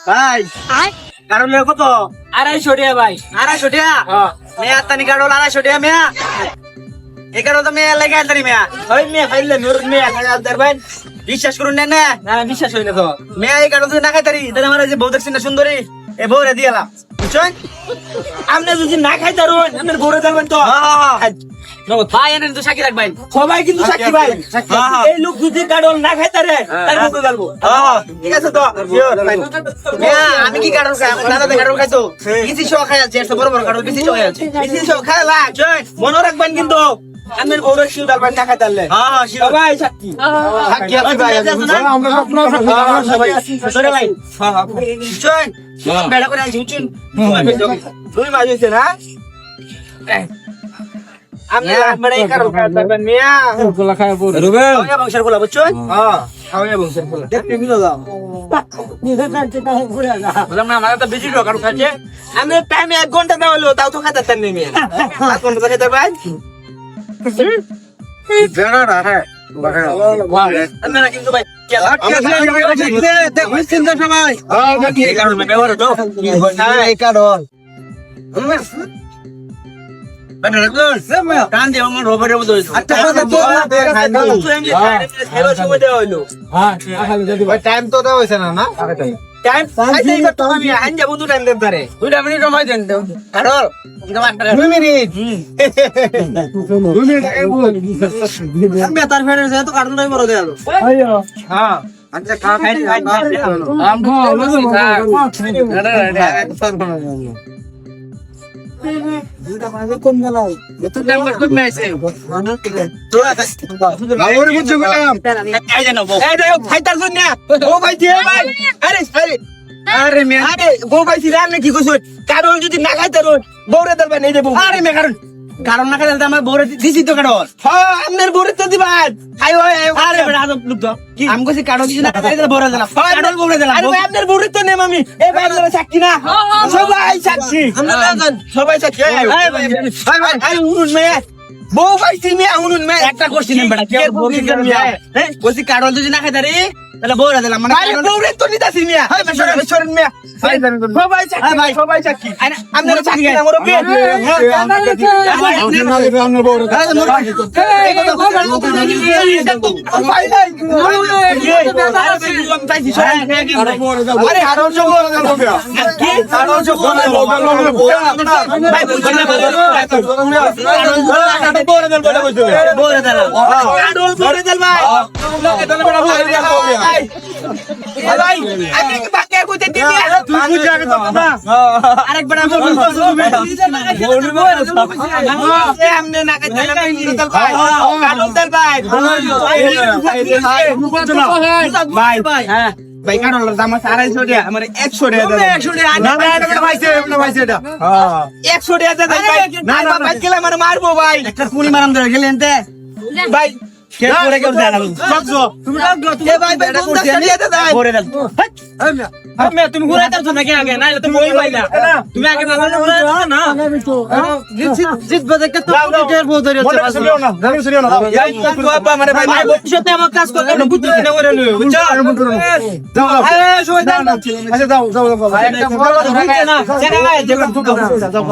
ভাই কারণ কত 250 টাকা ভাই। 250 টাকা মেয়া তানি কারণ 250 টাকা মেয়া এই কারণ তো মেয়া লাগে আলতারি মেয়া ওই মেয়ে খাইলে নুর মেয়ে খাইলে দেবেন। বিশ্বাস করুন না না বিশ্বাস হই না তো। মেয়া এই কারণ না খাইতারি তাহলে আমার যে বউ দেখছেন না সুন্দরী এ বউরে দিয়ালাম বুঝছেন আপনি যদি না খাইতে পারবেন আপনার গরু দেবেন তো। ভাই এনে তো সাক্ষী রাখবেন, সবাই কিন্তু সাক্ষী ভাই। এই লোক যদি কারণ না খাইতে রে তার মুখে গালবো। ঠিক আছে তো মেয়া আমি কি কারণ খাই আমার দাদা কারণ খাইতো কিছু শো খাই আছে এত বড় বড় কারণ কিছু শো খাই আছে কিছু শো খাই লাগছে মনে রাখবেন কিন্তু আপনার গরু শিল ডালবেন না খাইতে পারলে সবাই সাক্ষী। সাক্ষী আছে ভাই আমরা সবাই সরে ভাই বুঝছেন বেড়া করে আছি বুঝছেন দুই মাস হয়েছে না আপনি মানে এই কারণ খাইবেন মিয়া গোলা খায় পড়ে খাওয়া বংশের গোলা বুঝছেন খাওয়া বংশের ফুল দেখতে মিলো দাও বললাম না আমার তো বেশি লোক কারণ খাচ্ছে। আমি টাইমে 1 ঘন্টা দেওয়া হলো তাও তো খাইতে পারেন মিয়া। 7 ঘন্টা খেতে ভাই আপনারা কিন্তু ভাই দেখছেন তো সবাই এই কারণে ব্যবহার হতো এই কারণ টান দিয়ে আমার রোবটের মতো সময় দেওয়া হলো টাইম তো দেওয়া হয়েছে না না টাইম আমি আইন যাবো 2 টাইম দেন তারে 2 মিনিট সময় দেন কারণ 2 মিনিট বেতার ফেরে যায় তো কারণটাই বড় দেয়ালো হ্যাঁ আচ্ছা খা খাই কারণ যদি না খাইতে বৌরে দেবেন এই দেবো আরে মে কারণ কারণ না খাইলে আমার বউরে দিছি তো কারণ হ্যাঁ আপনার বৌরে তো দিবেন আরে বেটা আদব লোক তো আমি কইছি কারণ দিছি না খাইলে বউরে দিলাম কারণ বউরে দিলাম আরে ভাই আপনার বৌরে তো নেম আমি এই ভাই আপনারা সাক্ষী না সবাই সাক্ষী সবাই সাক্ষী উনুন মেয়ে বউ পাইছি মেয়ে উনুন মেয়ে একটা কোশ্চেন বেটা কে বউ কি করবি বলছি কারণ যদি না খাইতে রে তাহলে বউরে দিলাম মানে ভাই বৌরে তো নিতাছি মেয়ে হাই সরেন মেয়ে সবাই সাক্ষী ভাই সবাই সাক্ষী আপনারা সাক্ষী না মোর বিয়ে আরে কারণ সব কি কারণ সব বউরে দিলাম বউরে দিলাম কারণ বৌরে দেল ভাই ভাই আমি কি বাকি কইতে দিবি তুই বুঝা গে তো আরেকবার আমি আমনে না খাইতে ভাই কারণ দেল ভাই ভাই হ্যাঁ ভাই কারণ দাম আছে 250 টাকা আমার 100 টাকা দেন 100 টাকা না না এটা ভাইছে এটা হ্যাঁ 100 টাকা দেন ভাই না না ভাই গেলে আমার মারবো ভাই একটা কুনি মারাম ধরে গেলেন তে ভাই কে করে কেউ জানা সবজো তুমি ভাই ভাই এটা বন্ধ করছি আমি দিয়ে দেন করে দেন আমি তুমি ঘুরাইতাছ নাকি আগে না তুমি ওই ভাই না তুমি আগে না না জিতবে দেখতে তো পুলিশের বউ ধরে মনে শুনিও না জানি শুনিও না মানে ভাই ভাই ভবিষ্যতে আমার কাজ করলে না বুঝতে না করে লই বুঝছো যাও আরে সবাই দাও আচ্ছা যাও যাও ভাই একটা বড় কথা না জায়গা যেমন ফুটো যাও